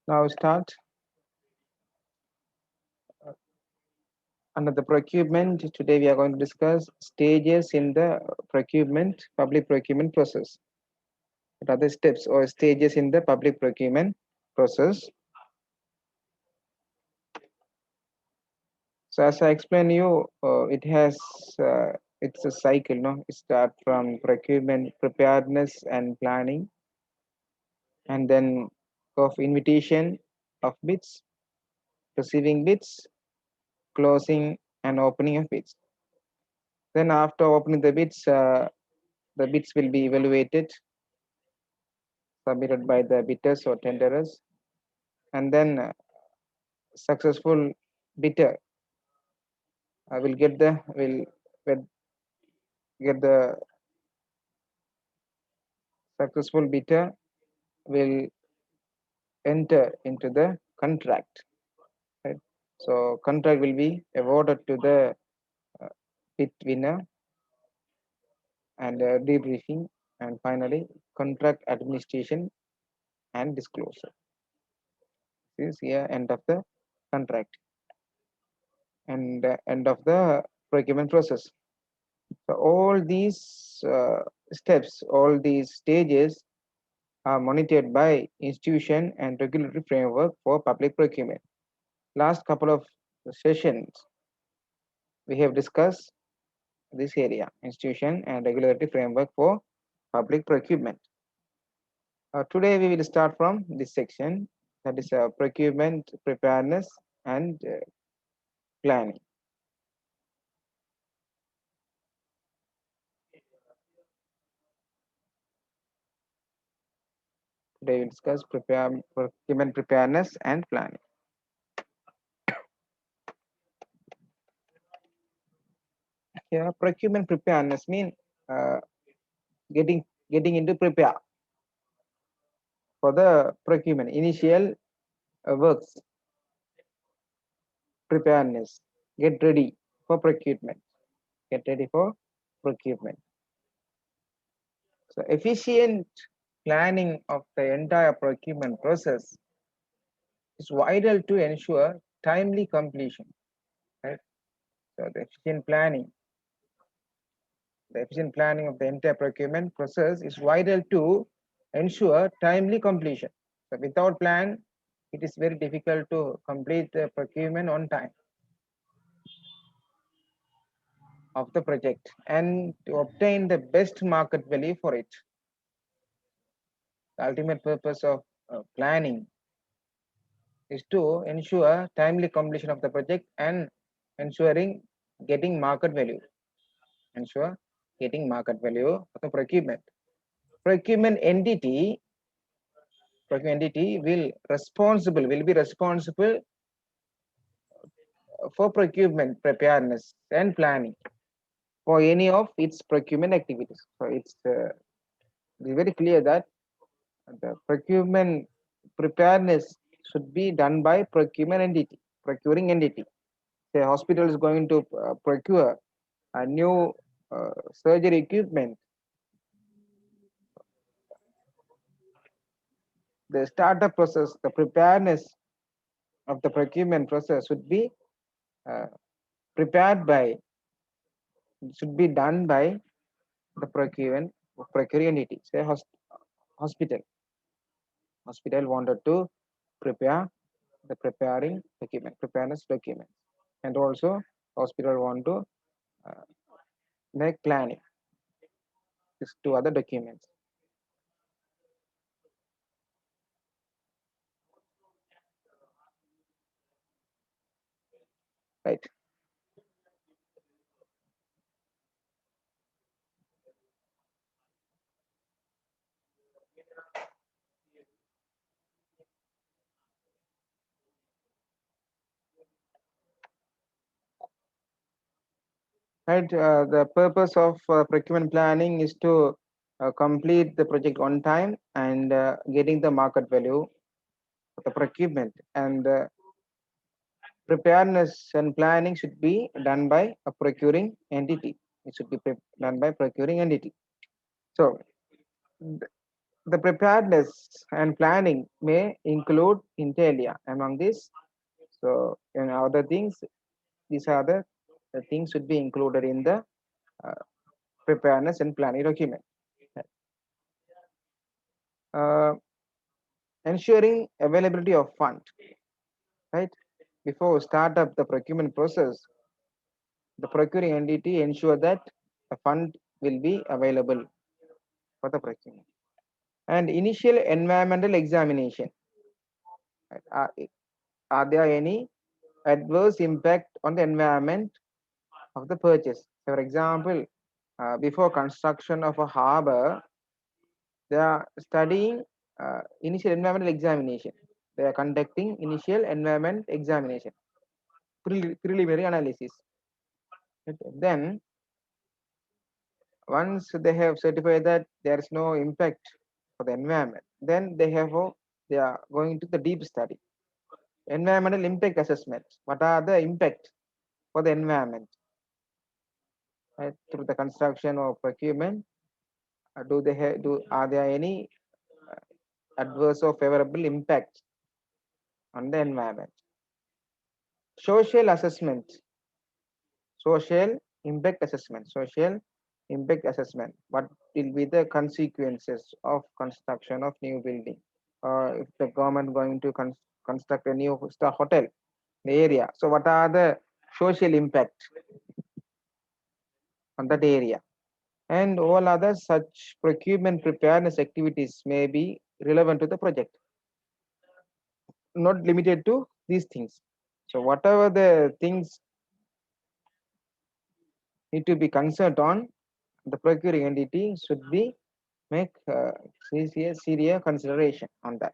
Now start. Under the procurement, today we are going to discuss stages in the public procurement process. What are the steps or stages in the public procurement process? So as I explained you, it's a cycle. No, it start from procurement, preparedness, and planning, and then of invitation of bids, receiving bids, closing and opening of bids. Then after opening the bids will be evaluated, submitted by the bidders or tenderers, and then successful bidder will get get the successful bidder will enter into the contract. Right? So contract will be awarded to the uh, bid winner and debriefing, and finally contract administration and disclosure. This is here end of the contract and end of the procurement process. So all these steps, all these stages are monitored by institution and regulatory framework for public procurement. Last couple of sessions we have discussed this area, institution and regulatory framework for public procurement. Today we will start from this section, that is procurement preparedness and planning. Today we will discuss procurement preparedness and planning. Yeah, procurement preparedness mean uh, getting into prepare for the procurement initial works, preparedness, get ready for procurement, get ready for procurement. So efficient planning of the entire procurement process is vital to ensure timely completion, right? So the efficient planning of the entire procurement process is vital to ensure timely completion. So without plan, it is very difficult to complete the procurement on time of the project and to obtain the best market value for it. The ultimate purpose of planning is to ensure timely completion of the project and ensuring getting market value. Ensure getting market value of the procurement. Procurement entity will be responsible for procurement preparedness and planning for any of its procurement activities. So it's very clear that the procurement preparedness should be done by procuring entity. Say hospital is going to procure a new surgery equipment. The startup process, the preparedness of the procurement process should be uh, prepared by, should be done by the procuring entity. Say hospital. Hospital wanted to prepare the preparedness documents, and also hospital want to uh, make planning. These two other documents, right? Right. The purpose of procurement planning is to complete the project on time and getting the market value of the procurement, and preparedness and planning should be done by a procuring entity. It should be done by procuring entity. So The preparedness and planning may include inter alia among this. So, and other things, these are the things should be included in the uh, preparedness and planning document. Uh, Ensuring availability of fund, right? Before start up the procurement process, the procuring entity ensure that the fund will be available for the procurement. And initial environmental examination. Right? Are there any adverse impact on the environment of the purchase? For example, before construction of a harbor, they are studying initial environmental examination. They are conducting initial environment examination, preliminary analysis. Then, once they have certified that there is no impact for the environment, then they are going to the deep study. Environmental impact assessment. What are the impact for the environment, right, through the construction or procurement? Do they have do Are there any adverse or favorable impact on the environment? Social assessment, social impact assessment, social impact assessment. What will be the consequences of construction of new building? If the government going to construct a new star hotel in the area, so what are the social impact on that area? And all other such procurement preparedness activities may be relevant to the project, not limited to these things. So whatever the things need to be concerned on, the procuring entity should be make serious consideration on that,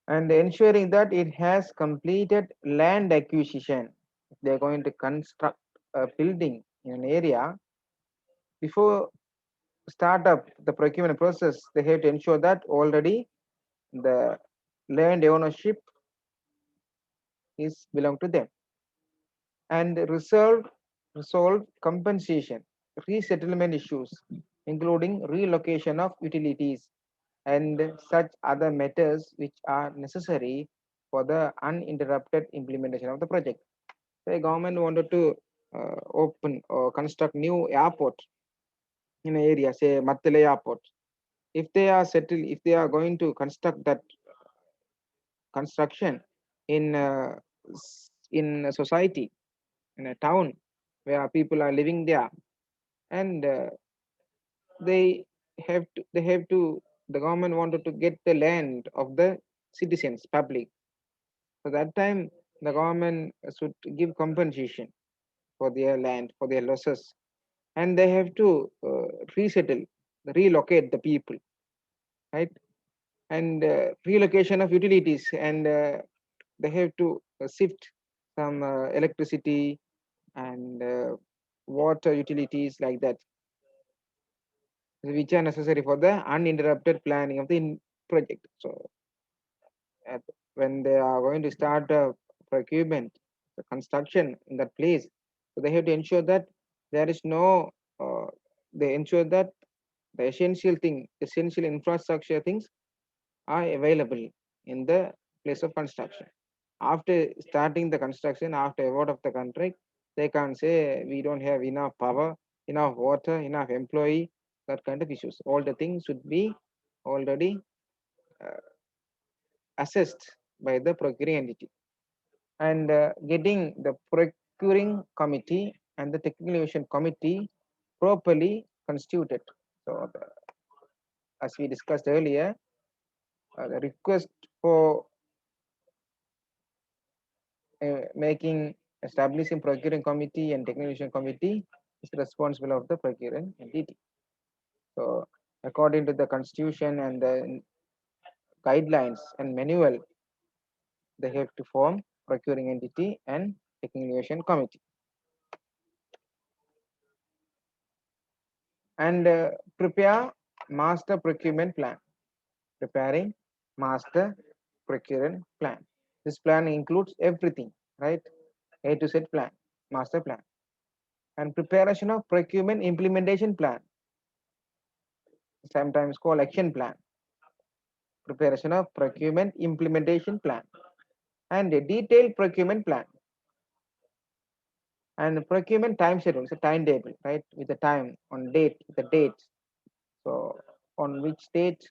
and ensuring that it has completed land acquisition. If they're going to construct a building in an area, before start up the procurement process, they have to ensure that already the land ownership is belong to them, and resolve compensation, resettlement issues, including relocation of utilities and such other matters which are necessary for the uninterrupted implementation of the project. The government wanted to open or construct new airport in an area, say Mattale Airport. If they are settled, if they are going to construct that construction in in a society, in a town where people are living there, and they have to the government wanted to get the land of the citizens public. So that time the government should give compensation for their land, for their losses, and they have to resettle, relocate the people, right? And relocation of utilities, and they have to shift some electricity and water utilities like that, which are necessary for the uninterrupted planning of the project. So at, when they are going to start procurement, the construction in that place, so they have to ensure that there is no, they ensure that the essential infrastructure things are available in the place of construction. After starting the construction, after award of the contract, they can't say we don't have enough power, enough water, enough employee, that kind of issues. All the things should be already uh, assessed by the procuring entity, and getting the procuring committee and the technical evaluation committee properly constituted. So, as we discussed earlier, the request for making establishing procuring committee and technical evaluation committee is responsible of the procuring entity. So, according to the constitution and the guidelines and manual, they have to form procuring entity and technical evaluation committee, and prepare master procurement plan. Preparing master procurement plan. This plan includes everything, right? A to Z plan, master plan, and preparation of procurement implementation plan. sometimes called action plan, preparation of procurement implementation plan, and a detailed procurement plan, and procurement time schedule, it's a timetable, right, with the time on date, the date. So on which date,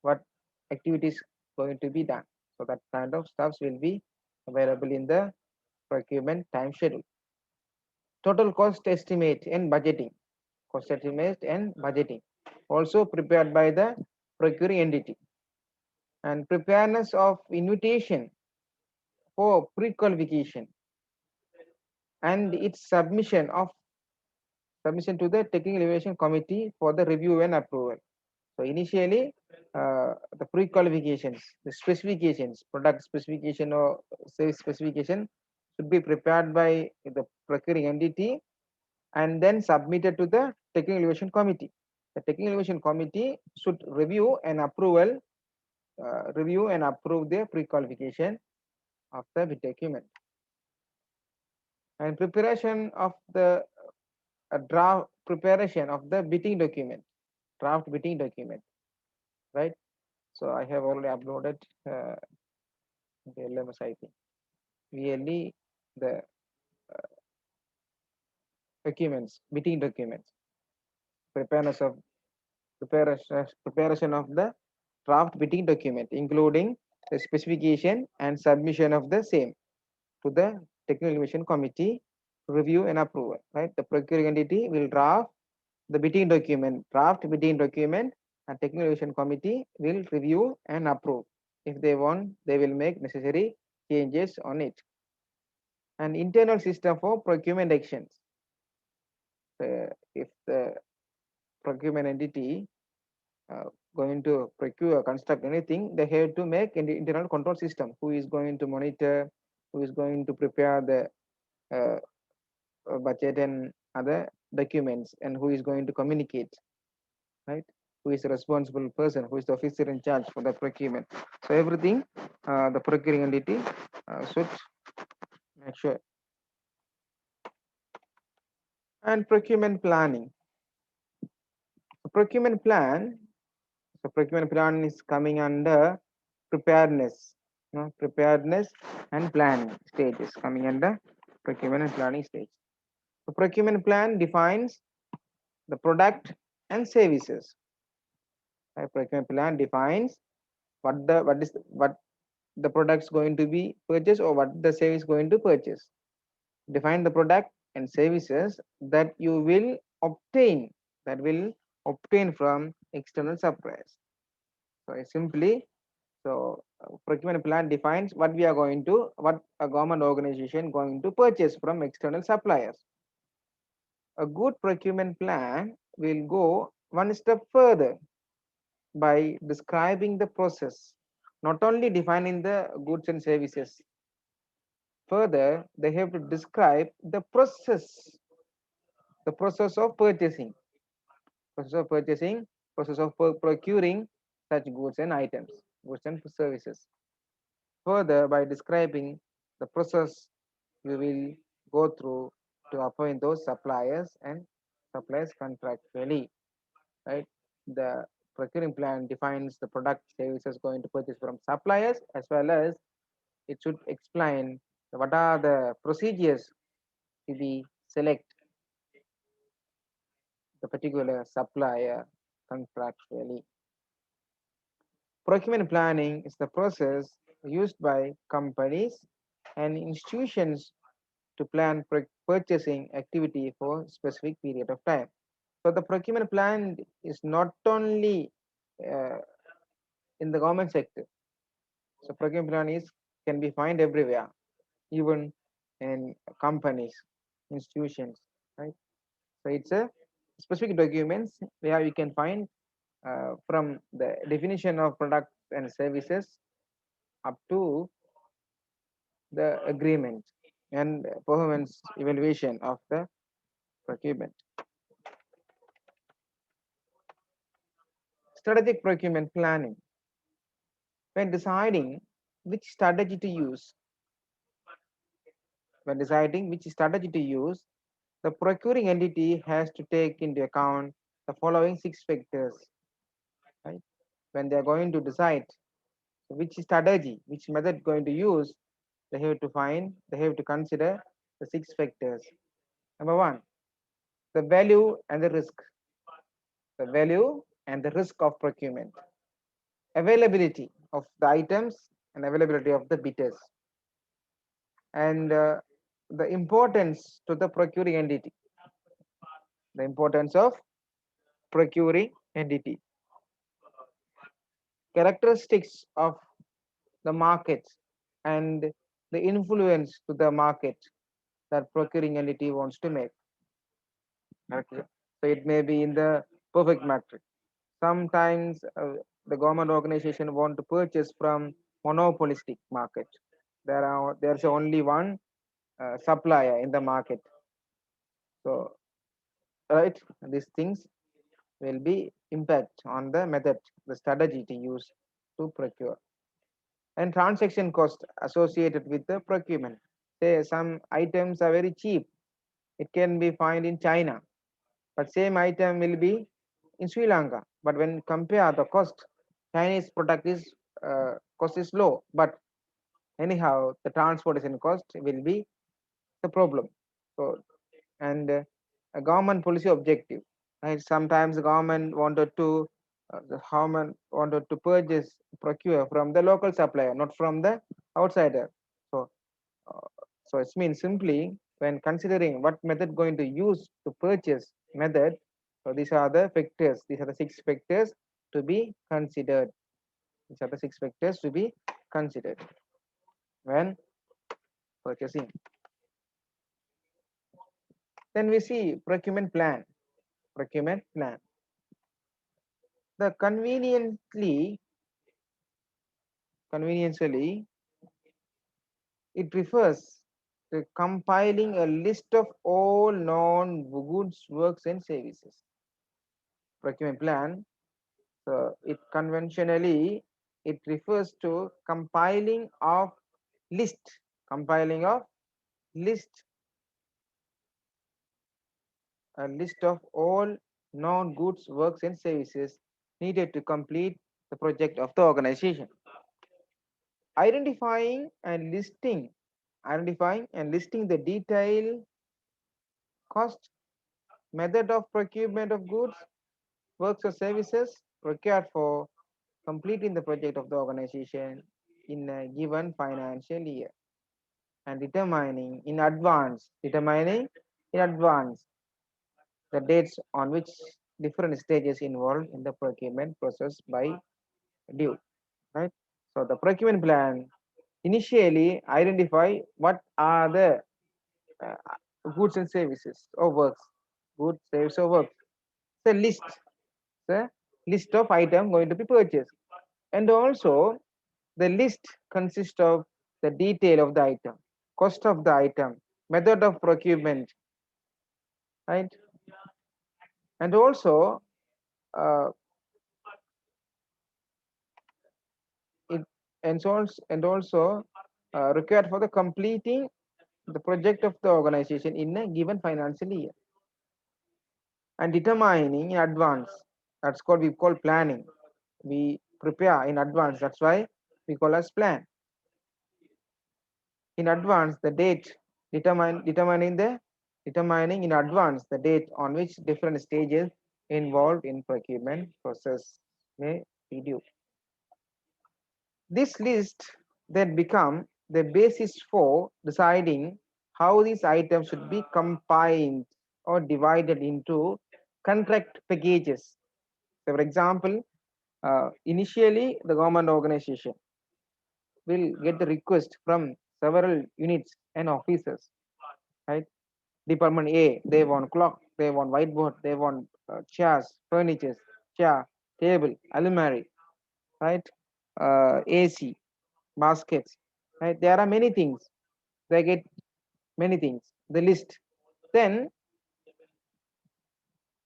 what activities going to be done. So that kind of stuffs will be available in the procurement time schedule. Total cost estimate and budgeting, cost estimate and budgeting, also prepared by the procuring entity. And preparedness of invitation for pre-qualification and its submission to the technical evaluation committee for the review and approval. So initially, the pre-qualifications, the specifications, product specification or service specification should be prepared by the procuring entity and then submitted to the technical evaluation committee. The technical evaluation committee should review and approve the pre-qualification of the bid document. And preparation of the preparation of the bidding document, draft bidding document, right? So I have already uploaded the LMS, I think. Really, the documents, bidding documents, preparedness of preparation of the draft bidding document, including the specification and submission of the same to the technical evaluation committee to review and approval. Right, the procuring entity will draft the bidding document, draft bidding document, and technical evaluation committee will review and approve. If they want, they will make necessary changes on it. An internal system for procurement actions. If the procurement entity going to procure, construct anything, they have to make an internal control system. Who is going to monitor? Who is going to prepare the budget and other documents, and who is going to communicate, right? Who is the responsible person? Who is the officer in charge for the procurement? So everything, the procuring entity should make sure. And procurement planning. The procurement plan. So procurement plan is coming under preparedness, preparedness and planning stages, coming under procurement and planning stage. The procurement plan defines the product and services. The procurement plan defines what the product's going to be purchased or what the service going to purchase. Define the product and services that you will obtain, from external suppliers. So procurement plan defines what a government organization going to purchase from external suppliers. A good procurement plan will go one step further by describing the process, not only defining the goods and services. Further, they have to describe the process of purchasing, process of procuring such goods and items, goods and services. Further, by describing the process you will go through to appoint those suppliers and suppliers contractually, right? The procuring plan defines the product services going to purchase from suppliers, as well as it should explain what are the procedures to be select the particular supplier contractually. Procurement planning is the process used by companies and institutions to plan purchasing activity for specific period of time. So the procurement plan is not only uh, in the government sector. So procurement plan can be found everywhere, even in companies, institutions, right? So it's a specific documents where you can find from the definition of products and services up to the agreement and performance evaluation of the procurement. Strategic procurement planning. When deciding which strategy to use, the procuring entity has to take into account the following 6 factors, right? When they are going to decide which strategy, which method going to use, they have to consider the 6 factors. Number one, the value and the risk. The value and the risk of procurement, availability of the items and availability of the bidders, and the importance to the procuring entity, the importance of procuring entity, characteristics of the market, and the influence to the market that procuring entity wants to make. Okay. So it may be in the perfect matrix. Sometimes the government organization want to purchase from monopolistic market. There's only one supplier in the market. So right, these things will be impact on the method, the strategy to use to procure. And transaction cost associated with the procurement. Say some items are very cheap. It can be found in China, but same item will be in Sri Lanka. But when compare the cost, Chinese product is cost is low, but anyhow the transportation cost will be the problem. So and a government policy objective, right? Sometimes the government wanted to the government wanted to purchase procure from the local supplier, not from the outsider. So uh, so it means simply when considering what method going to use to purchase method, so these are the factors, these are the 6 factors to be considered. These are the 6 factors to be considered when purchasing. Then we see procurement plan. Procurement plan. The conveniently, it refers to compiling a list of all known goods, works, and services. Procurement plan. So it conventionally it refers to list, compiling of list, a list of all known goods, works, and services needed to complete the project of the organization. Identifying and listing, identifying and listing the detailed cost, method of procurement of goods, works, or services required for completing the project of the organization in a given financial year, and determining in advance the dates on which different stages involved in the procurement process by due, right? So the procurement plan initially identify what are the uh, goods and services or works, goods, services or works. The the list of item going to be purchased, and also the list consists of the detail of the item, cost of the item, method of procurement, right? And also uh, it and also required for the completing the project of the organization in a given financial year, and determining in advance. That's called we call planning. We prepare in advance. That's why we call as plan. In advance the date, determining in advance the date on which different stages involved in procurement process may be due. This list then become the basis for deciding how these items should be combined or divided into contract packages. So for example, initially the government organization will get the request from several units and officers, right? Department A, they want clock, they want whiteboard, they want chairs, furniture, chair, table, alumari, right? AC, baskets, right? There are many things. They get many things. The list. Then,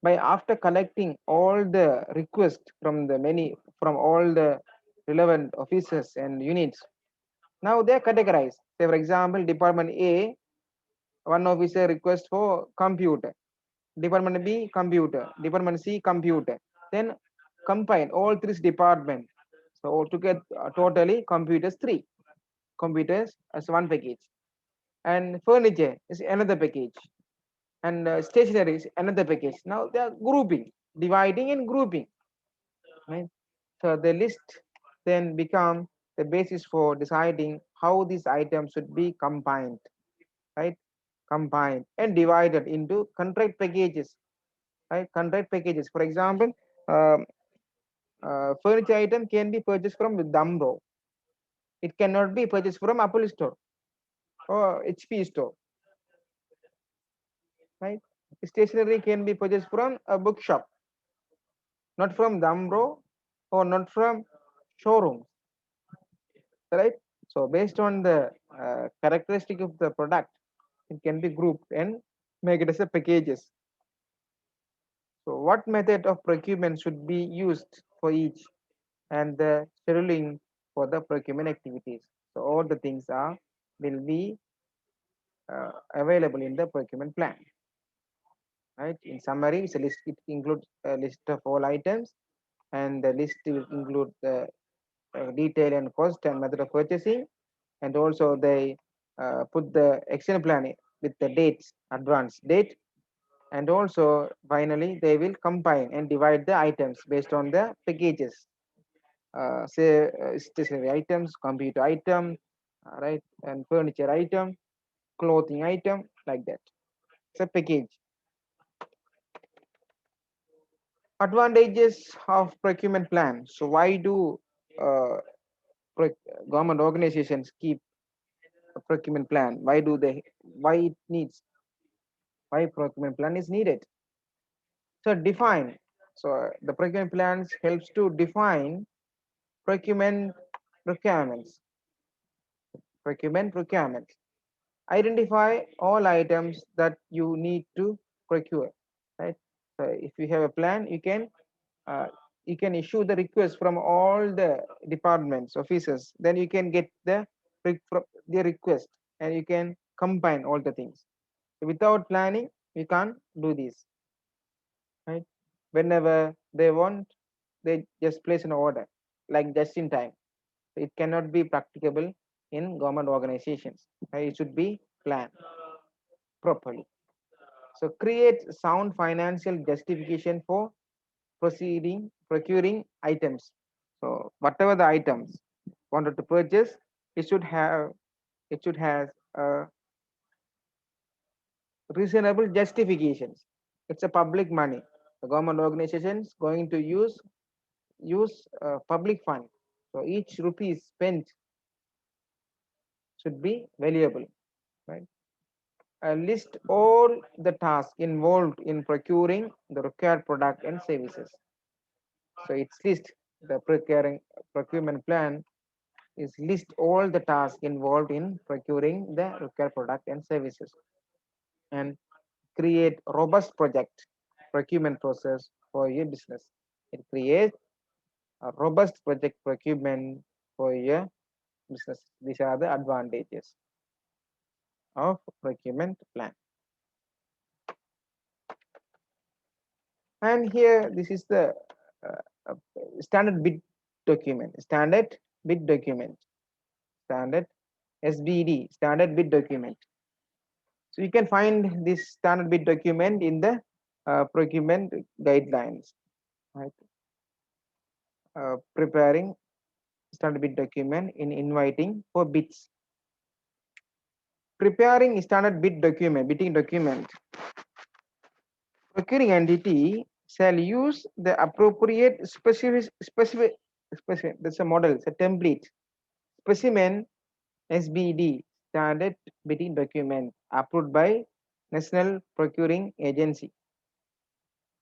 by after collecting all the requests from all the relevant officers and units, now they are categorized. Say, for example, Department A, one officer request for computer. Department B, computer. Department C, computer. Then combine all three departments. So altogether, totally computers three. Computers as one package. And furniture is another package. And stationery is another package. Now they are grouping, dividing and grouping. Right? So the list then become the basis for deciding how these items should be combined, right? Combined and divided into contract packages, right? Contract packages. For example, um, furniture item can be purchased from Damro. It cannot be purchased from Apple Store or HP Store, right? Stationery can be purchased from a bookshop, not from Damro or not from showrooms, right? So based on the characteristic of the product, it can be grouped and make it as a packages. So what method of procurement should be used for each, and the scheduling for the procurement activities. So all the things are will be available in the procurement plan. Right. In summary, it's a list. It includes a list of all items, and the list will include the detail and cost and method of purchasing, and also they put the action plan with the dates, advance date, and also finally they will combine and divide the items based on the packages. Say stationery items, computer item, right, and furniture item, clothing item, like that. It's a package. Advantages of procurement plan. So why do uh, government organizations keep a procurement plan? Why do they? Why it needs? Why procurement plan is needed? So define. So the procurement plans helps to define procurement requirements. Procurement requirements. Identify all items that you need to procure. Right. So if you have a plan, uh, you can issue the request from all the departments, offices. Then you can get the request, and you can combine all the things. Without planning, we can't do this, right? Whenever they want, they just place an order, like just in time. It cannot be practicable in government organizations. Right? It should be planned properly. So create sound financial justification for procuring items. So whatever the items wanted to purchase, it should have it should have reasonable justifications. It's a public money. The government organizations going to use public fund. So each rupee spent should be valuable, right? List all the tasks involved in procuring the required product and services. So it's list the procurement plan is list all the tasks involved in procuring the required product and services, and create robust project procurement process for your business. It creates a robust project procurement for your business. These are the advantages of procurement plan. And here, this is the uh, standard bid document, standard bid document, standard SBD, standard bid document. So you can find this standard bid document in the procurement guidelines, right? Preparing standard bid document in inviting for bids. Preparing standard bidding document. Procuring entity shall use the appropriate specific. That's a model, it's a template. Specimen SBD, standard bidding document, approved by National Procuring Agency,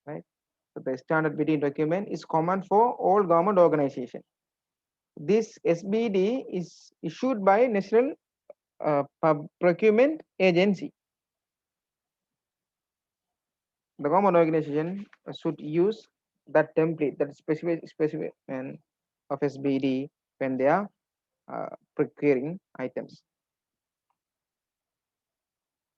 right? So the standard bidding document is common for all government organizations. This SBD is issued by National Procurement Agency. The government organization should use that template, that specific of SBD when they are procuring items.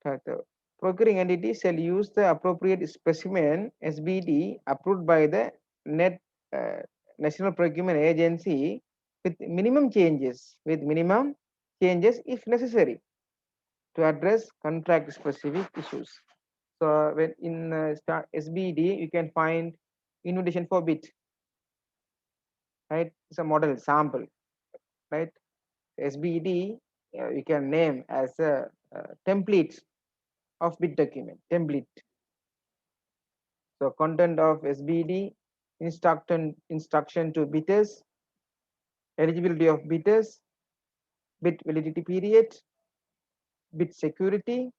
The procuring entity shall use the appropriate specimen SBD approved by the net National Procurement Agency with minimum changes if necessary to address contract specific issues. So when in SBD you can find invitation for bid, right? It's a model sample, right? SBD you can name as a template of bid document template. So content of SBD, instruction to bidders, eligibility of bidders, bid validity period, bid security,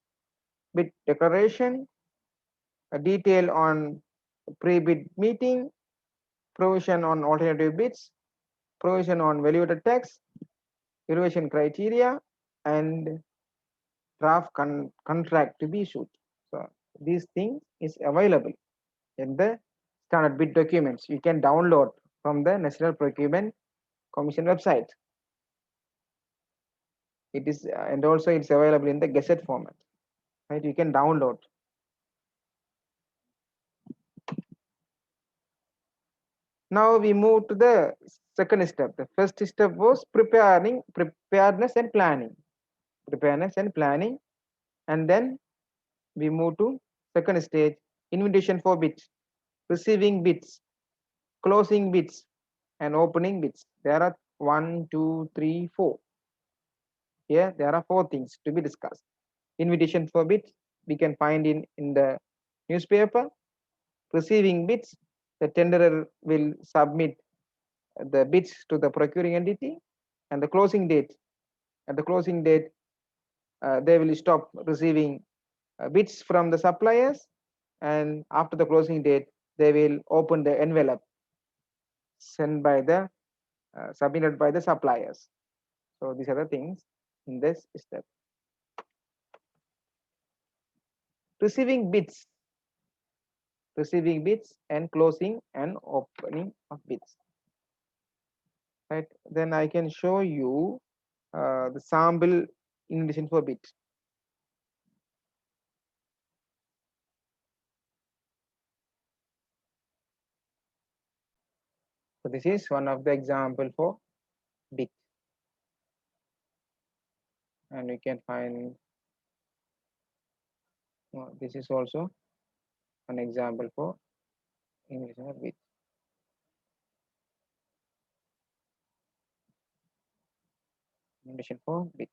bid declaration, a detail on pre-bid meeting, provision on alternative bids, provision on valuated tax, evaluation criteria, and draft contract to be issued. So these things is available in the standard bid documents. You can download from the National Procurement Commission website. It is and also it's available in the Gazette format, right? You can download. Now we move to the second step. The first step was preparedness and planning. Preparedness and planning, and then we move to second stage, invitation for bids, receiving bids, closing bids, and opening bids. There are 1, 2, 3, 4. Here there are 4 things to be discussed. Invitation for bids we can find in the newspaper. Receiving bids, the tenderer will submit the bids to the procuring entity, and the closing date. At the closing date, they will stop receiving bids from the suppliers, and after the closing date, they will open the envelope sent by the submitted by the suppliers. So these are the things in this step. Receiving bids and closing and opening of bids, right? Then I can show you the sample invitation for bid. So this is one of the example for bid, and we can find this is also an example for invitation for bid. Invitation for bid.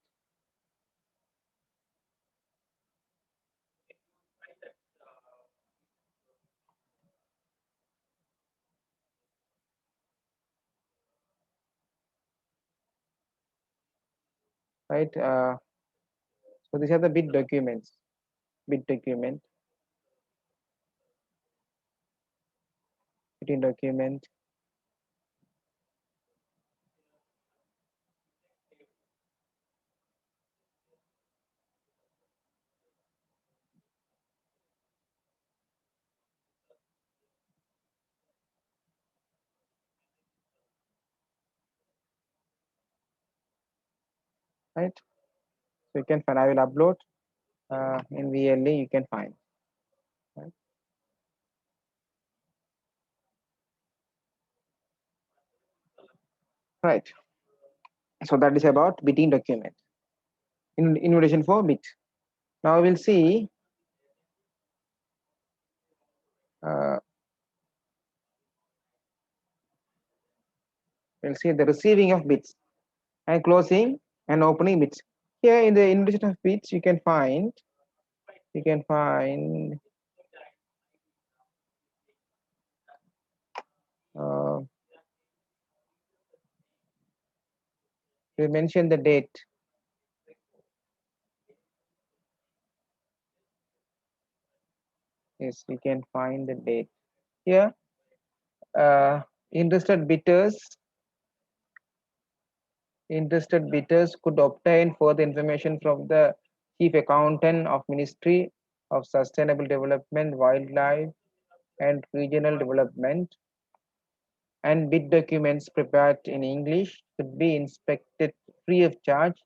Right. So these are the bid documents. Bid document, bidding document, right? So you can find. I will upload in VLE. You can find. Right. Right. So that is about bidding document. Invitation for bid. Now we'll see uh, the receiving of bids and closing and opening bids. Here in the invitation of bids, you can find uh, we mention the date. Yes, we can find the date here. Interested bidders could obtain further information from the chief accountant of Ministry of Sustainable Development, Wildlife and Regional Development, and bid documents prepared in English could be inspected free of charge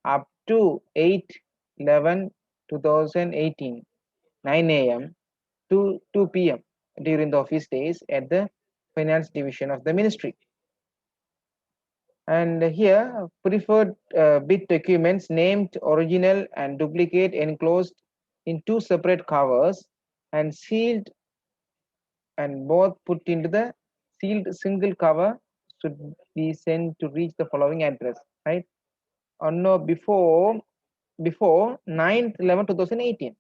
up to 8/11/2018 9 a.m. to 2 p.m. during the office days at the finance division of the ministry. And here preferred bit documents named original and duplicate enclosed in two separate covers and sealed, and both put into the sealed single cover should be sent to reach the following address, right? Or no, before 9th 11 2018.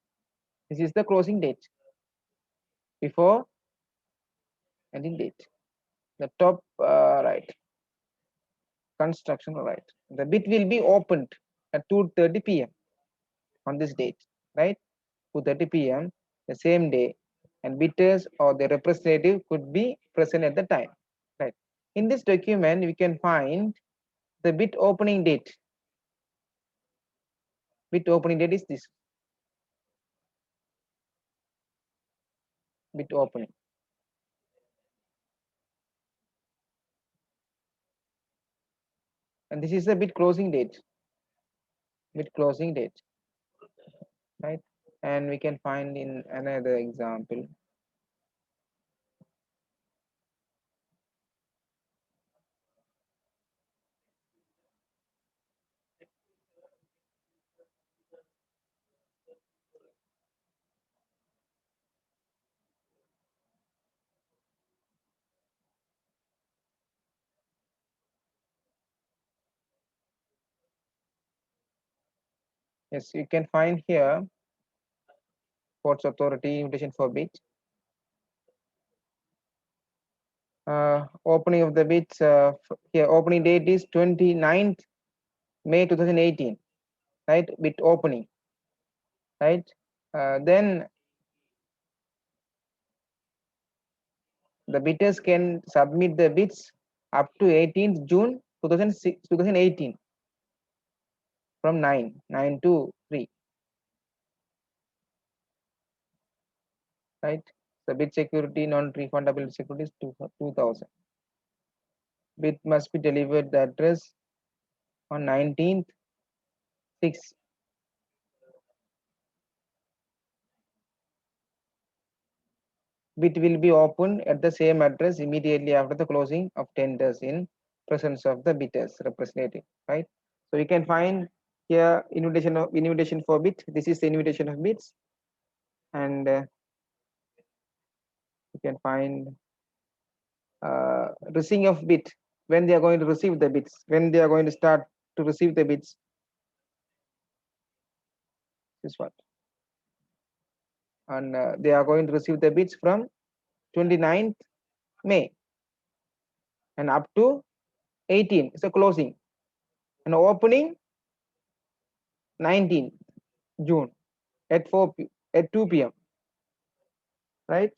This is the closing date. Before ending date. The top right. Construction right. The bit will be opened at 2:30 p.m. on this date, right? 2:30 p.m. the same day, and bidders or the representative could be present at the time, right? In this document, we can find the bid opening date. Bid opening date is this. Bid opening. And this is the bid closing date. Bid closing date, right? And we can find in another example. Yes, you can find here Ports Authority invitation for bid. Opening of the bids here. Opening date is 29th May 2018, right? Bid opening, right? Then the bidders can submit the bids up to 18th June 2018 from 9 to 3, right? The bid security, non-refundable security is 2000. Bid must be delivered the address on 19th 6. Bid will be opened at the same address immediately after the closing of tenders in presence of the bidders representative, right? So you can find here invitation for bid. This is the invitation of bids, and you can find receiving of bid, when they are going to receive the bids, when they are going to start to receive the bids. This is what, and they are going to receive the bids from 29th May and up to 18. It's a closing, and opening 19th June at 2 p.m. Right?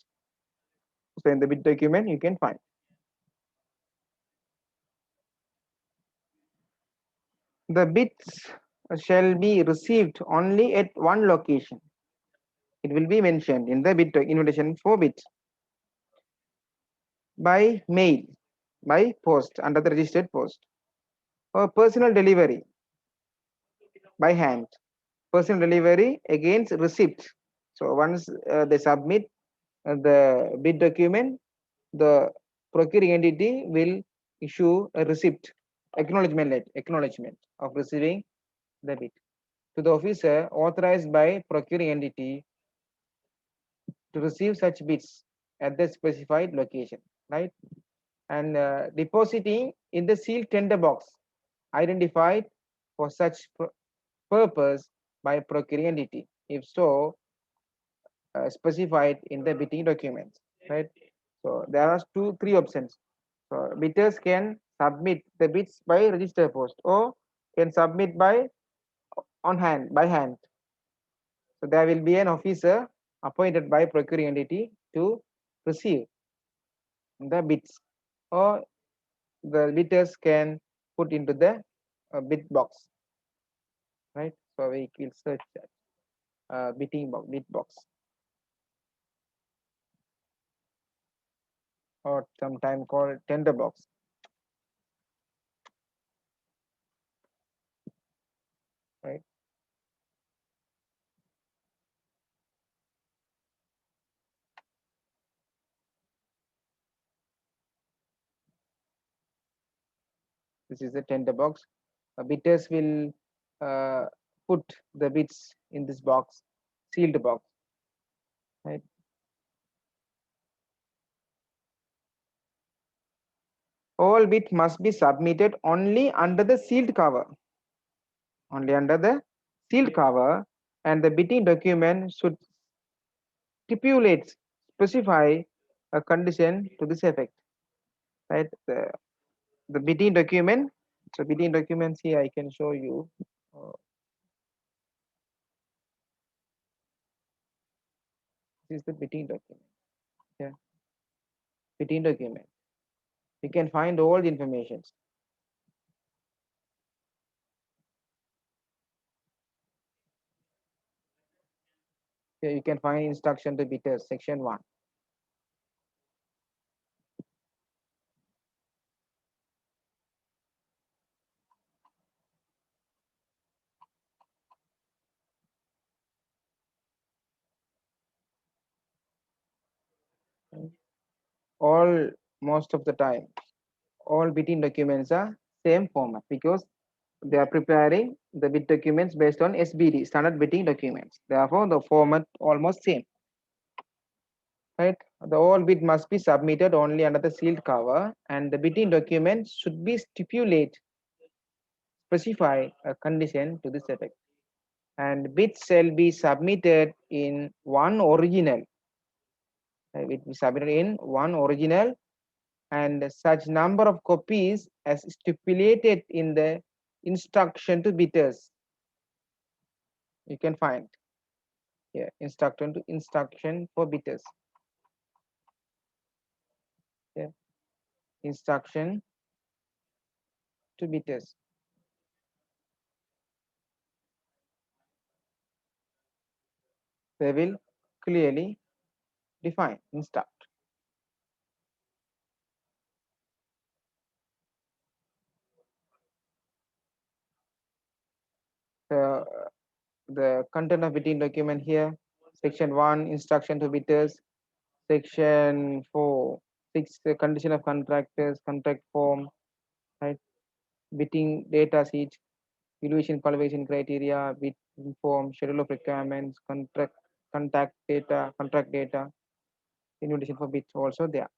So in the bid document you can find. The bids shall be received only at one location. It will be mentioned in the bid invitation for bids by mail, by post under the registered post, or personal delivery by hand. Personal delivery against receipt. So once they submit the bid document, the procuring entity will issue a receipt, acknowledgement of receiving the bid to the officer authorized by procuring entity to receive such bids at the specified location, right? And depositing in the sealed tender box identified for such purpose by procuring entity, if so specified in the bidding documents, right? So there are three options. So bidders can submit the bids by register post or can submit by by hand. So there will be an officer appointed by procuring entity to receive the bids, or the bidders can put into the bid box, right? So we will search that bidding box, bid box, or sometime called tender box, right? This is the tender box. Bitters will put the bits in this box, sealed box, right? All bit must be submitted only under the sealed cover, only under the sealed cover, and the bidding document should stipulate, specify a condition to this effect, right? The bidding document. So bidding documents here I can show you. Uh, this is the bidding document. Yeah, bidding document. You can find all the information. Here you can find instruction to bidders, section 1. All most of the time, all bidding documents are same format because they are preparing the bid documents based on SBD, standard bidding documents. Therefore, the format almost same, right? The all bid must be submitted only under the sealed cover, and the bidding document should be stipulate, specify a condition to this effect. And bids shall be submitted in one original. It be submitted in one original and such number of copies as stipulated in the instruction to bidders. You can find here instruction for bidders. Yeah, instruction to bidders. They will clearly define, instruct. The, the content of bidding document here, section 1, instruction to bidders, section 4, 6, the condition of contractors, contract form, right? Bidding data sheet, evaluation qualification criteria, bid form, schedule of requirements, contract data, invitation for bids also there.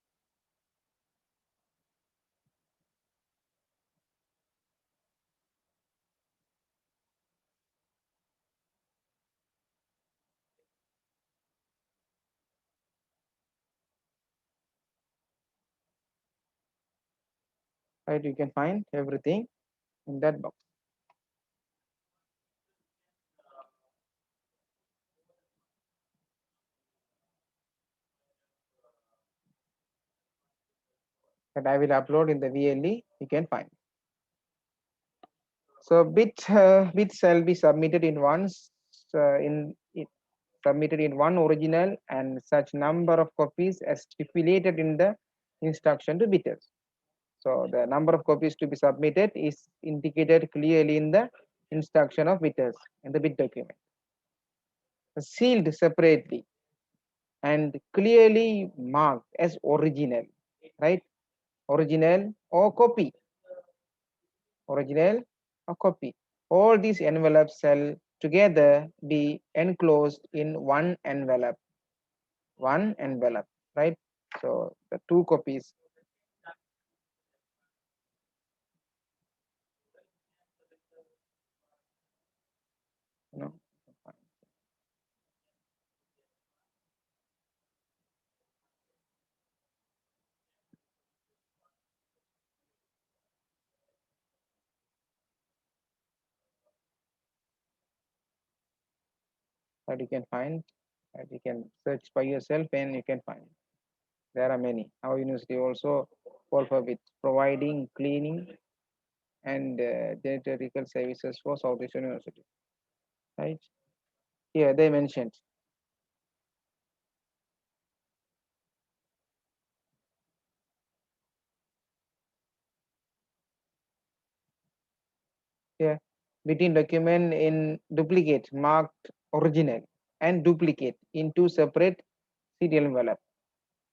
Right, you can find everything in that box. That I will upload in the VLE, you can find. So bits shall be submitted in submitted in one original and such number of copies as stipulated in the instruction to bidders. So the number of copies to be submitted is indicated clearly in the instruction of bidders in the bid document. Sealed separately and clearly marked as original, right? Original or copy. Original or copy. All these envelopes shall together be enclosed in one envelope. One envelope, right? So the two copies. You know, that you can find, that you can search by yourself and you can find. There are many. Our university also call for with providing cleaning and janitorial services for Southeastern University, right? Here they mentioned. Here, between document in duplicate marked original and duplicate in two separate serial envelope,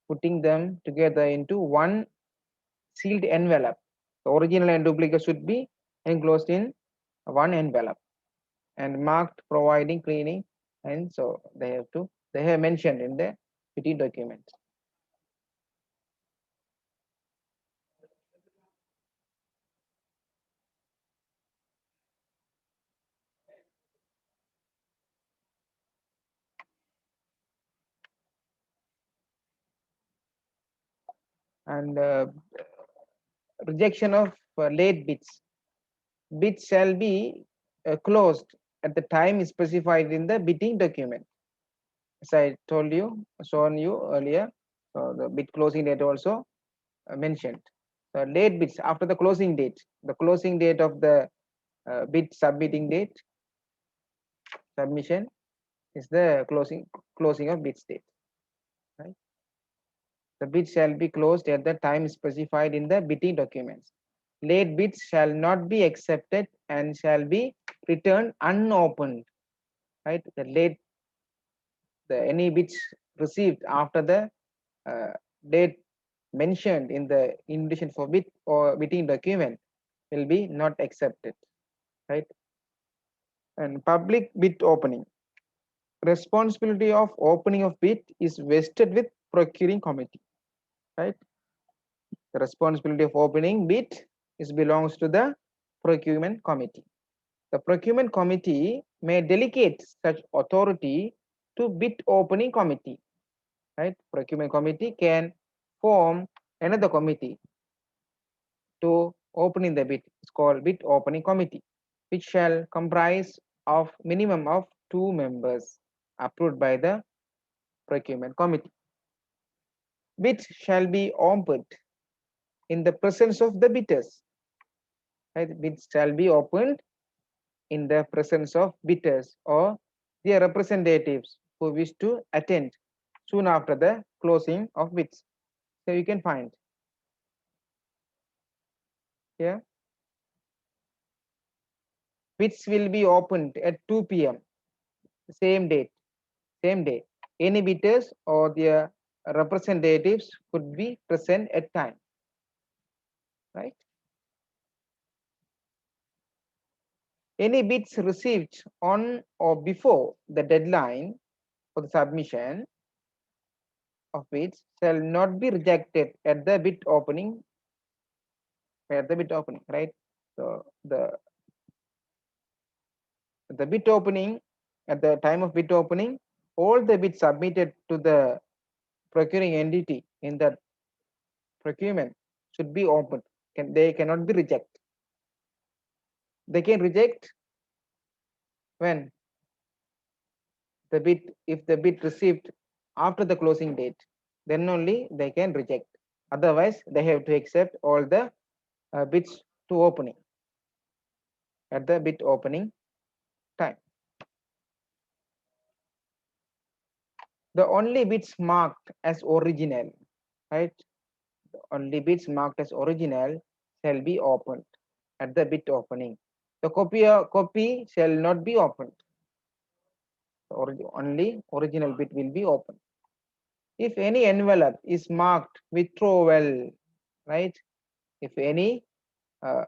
putting them together into one sealed envelope. The original and duplicate should be enclosed in one envelope and marked providing cleaning, and so they have mentioned in the PT document. And rejection of late bits. Bits shall be closed at the time specified in the bidding document. As I told you, shown you earlier, so the bit closing date also mentioned. So late bits after the closing date of the bit submitting date, submission is the closing of bits date. Right? The bit shall be closed at the time specified in the bidding documents. Late bits shall not be accepted and shall be returned unopened. Right? The any bits received after the date mentioned in the invitation for bit or bidding document will be not accepted. Right? And public bit opening. Responsibility of opening of bit is vested with procuring committee. Right? The responsibility of opening bid is belongs to the procurement committee. The procurement committee may delegate such authority to bid opening committee. Right? Procurement committee can form another committee to opening the bid. It's called bid opening committee, which shall comprise of minimum of 2 members approved by the procurement committee. Bids shall be opened in the presence of the bidders. Right? Bids shall be opened in the presence of bidders or their representatives who wish to attend soon after the closing of bids. So you can find here, bids will be opened at 2 p.m. same day. Any bidders or their representatives could be present at time. Right? Any bids received on or before the deadline for the submission of bids shall not be rejected at the bid opening. Right? So the bid opening, at the time of bid opening, all the bids submitted to the procuring entity in that procurement should be opened. They cannot be rejected. They can reject when if the bid received after the closing date, then only they can reject. Otherwise, they have to accept all the bids to opening at the bid opening time. The only bids marked as original, right? The only bids marked as original shall be opened at the bid opening. The copy shall not be opened. Only original bid will be opened. If any envelope is marked withdrawal, right? If any uh,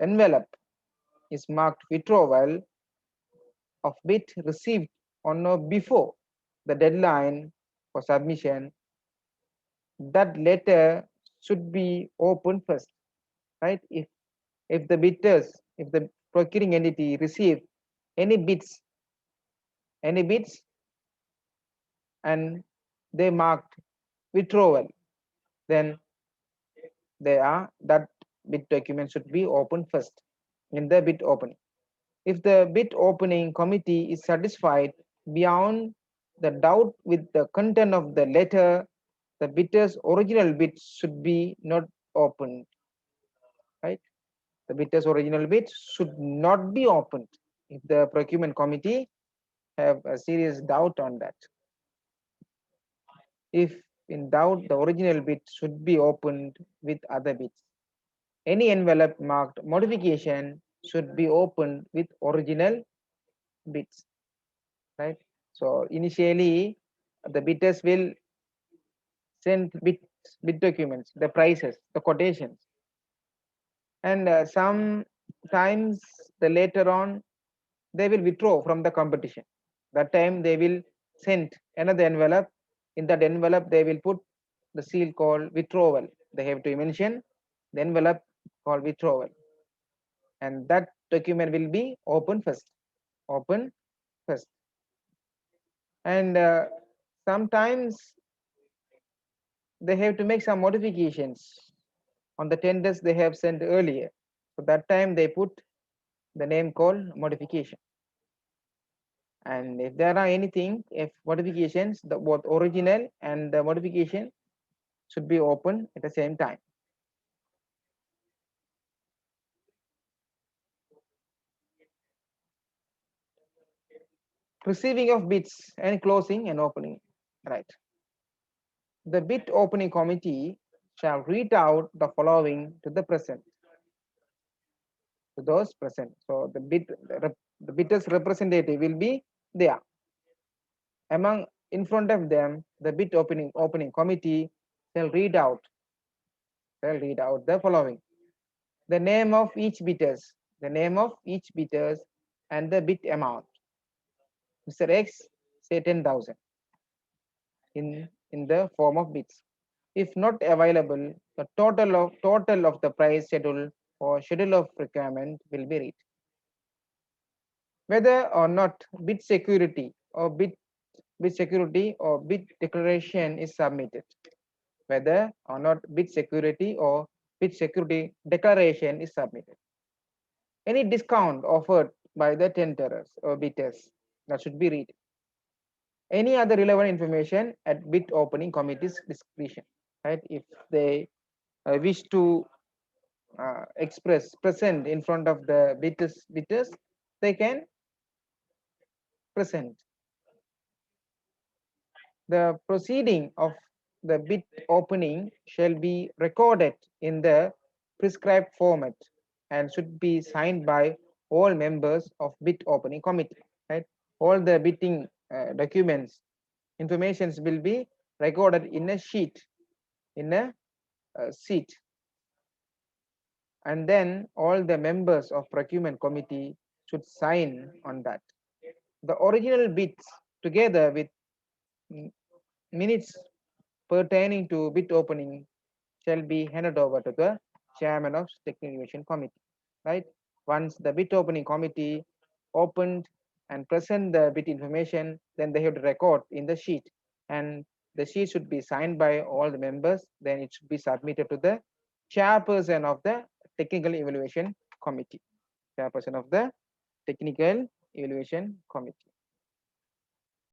envelope is marked withdrawal of bid received on or before the deadline for submission, that letter should be opened first, right? If the procuring entity receive any bids, any bids, and they marked withdrawal, then that bid document should be opened first in the bid opening. If the bid opening committee is satisfied beyond the doubt with the content of the letter, the bidder's original bid should be not opened. Right? The bidder's original bid should not be opened if the procurement committee have a serious doubt on that. If in doubt, the original bid should be opened with other bids. Any envelope marked modification should be opened with original bids. Right? So initially, the bidders will send bid documents, the prices, the quotations. And sometimes the later on they will withdraw from the competition. That time they will send another envelope. In that envelope they will put the seal called withdrawal. They have to mention the envelope called withdrawal, and that document will be open first. Open first. And sometimes they have to make some modifications on the tenders they have sent earlier. So that time they put the name called modification. And if there are anything, if modifications, the both original and the modification should be open at the same time. Receiving of bids and closing and opening, right? The bid opening committee shall read out the following to the present, to those present. So the bidders representative will be there. Among in front of them, the bid opening committee shall read out the following: the name of each bidders, the name of each bidders, and the bid amount. Mr. X say 10,000 in the form of bids. If not available, the total of the price schedule or schedule of requirement will be read. Whether or not bid security or bid declaration is submitted. Whether or not bid security or bid security declaration is submitted. Any discount offered by the tenderers or bidders, that should be read. Any other relevant information at bid opening committee's discretion, right? If they wish to present in front of the bidders, they can present. The proceeding of the bid opening shall be recorded in the prescribed format and should be signed by all members of bid opening committee, right? All the bidding documents, informations will be recorded in a sheet, in a sheet, and then all the members of procurement committee should sign on that. The original bids together with minutes pertaining to bid opening shall be handed over to the chairman of technical evaluation committee, right? Once the bid opening committee opened and present the bid information, then they have to record in the sheet, and the sheet should be signed by all the members. Then it should be submitted to the chairperson of the technical evaluation committee, chairperson of the technical evaluation committee.